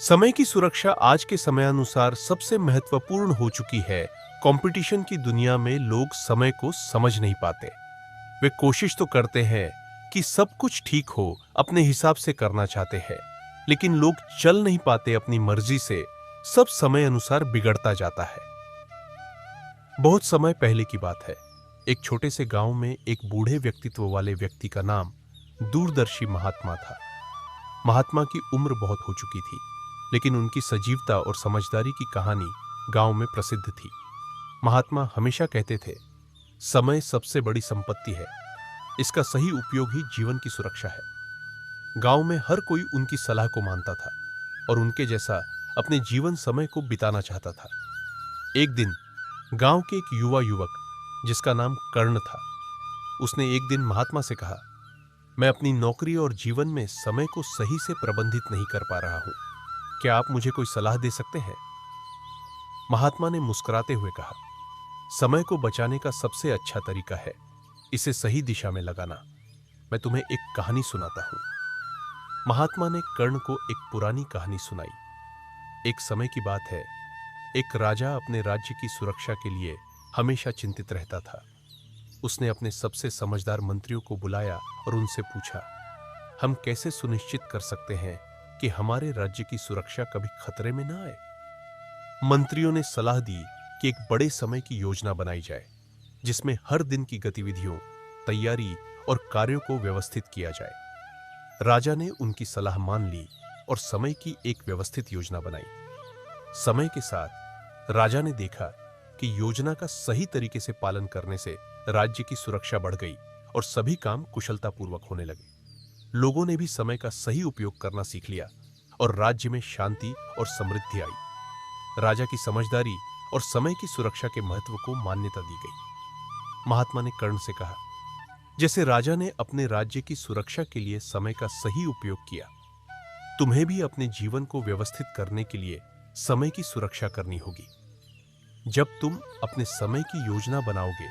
समय की सुरक्षा आज के समयानुसार सबसे महत्वपूर्ण हो चुकी है। कंपटीशन की दुनिया में लोग समय को समझ नहीं पाते। वे कोशिश तो करते हैं कि सब कुछ ठीक हो, अपने हिसाब से करना चाहते हैं, लेकिन लोग चल नहीं पाते अपनी मर्जी से। सब समय अनुसार बिगड़ता जाता है। बहुत समय पहले की बात है। एक छोटे से गांव में एक बूढ़े व्यक्तित्व वाले व्यक्ति का नाम दूरदर्शी महात्मा था। महात्मा की उम्र बहुत हो चुकी थी, लेकिन उनकी सजीवता और समझदारी की कहानी गांव में प्रसिद्ध थी। महात्मा हमेशा कहते थे, समय सबसे बड़ी संपत्ति है, इसका सही उपयोग ही जीवन की सुरक्षा है। गांव में हर कोई उनकी सलाह को मानता था और उनके जैसा अपने जीवन समय को बिताना चाहता था। एक दिन गांव के एक युवा युवक जिसका नाम कर्ण था, उसने एक दिन महात्मा से कहा, मैं अपनी नौकरी और जीवन में समय को सही से प्रबंधित नहीं कर पा रहा हूं। क्या आप मुझे कोई सलाह दे सकते हैं? महात्मा ने मुस्कुराते हुए कहा, समय को बचाने का सबसे अच्छा तरीका है इसे सही दिशा में लगाना। मैं तुम्हें एक कहानी सुनाता हूं। महात्मा ने कर्ण को एक पुरानी कहानी सुनाई। एक समय की बात है, एक राजा अपने राज्य की सुरक्षा के लिए हमेशा चिंतित रहता था। उसने अपने सबसे समझदार मंत्रियों को बुलाया और उनसे पूछा, हम कैसे सुनिश्चित कर सकते हैं कि हमारे राज्य की सुरक्षा कभी खतरे में ना आए? मंत्रियों ने सलाह दी कि एक बड़े समय की योजना बनाई जाए, जिसमें हर दिन की गतिविधियों, तैयारी और कार्यों को व्यवस्थित किया जाए। राजा ने उनकी सलाह मान ली और समय की एक व्यवस्थित योजना बनाई। समय के साथ राजा ने देखा कि योजना का सही तरीके से पालन करने से राज्य की सुरक्षा बढ़ गई और सभी काम कुशलतापूर्वक होने लगे। लोगों ने भी समय का सही उपयोग करना सीख लिया और राज्य में शांति और समृद्धि आई। राजा की समझदारी और समय की सुरक्षा के महत्व को मान्यता दी गई। महात्मा ने कर्ण से कहा, जैसे राजा ने अपने राज्य की सुरक्षा के लिए समय का सही उपयोग किया, तुम्हें भी अपने जीवन को व्यवस्थित करने के लिए समय की सुरक्षा करनी होगी। जब तुम अपने समय की योजना बनाओगे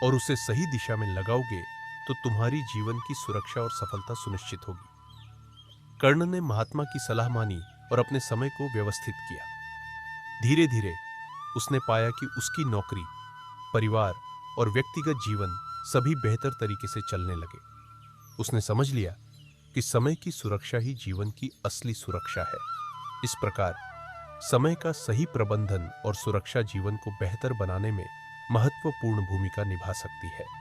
और उसे सही दिशा में लगाओगे, तो तुम्हारी जीवन की सुरक्षा और सफलता सुनिश्चित होगी। कर्ण ने महात्मा की सलाह मानी और अपने समय को व्यवस्थित किया। धीरे धीरे उसने पाया कि उसकी नौकरी, परिवार और व्यक्तिगत जीवन सभी बेहतर तरीके से चलने लगे। उसने समझ लिया कि समय की सुरक्षा ही जीवन की असली सुरक्षा है। इस प्रकार समय का सही प्रबंधन और सुरक्षा जीवन को बेहतर बनाने में महत्वपूर्ण भूमिका निभा सकती है।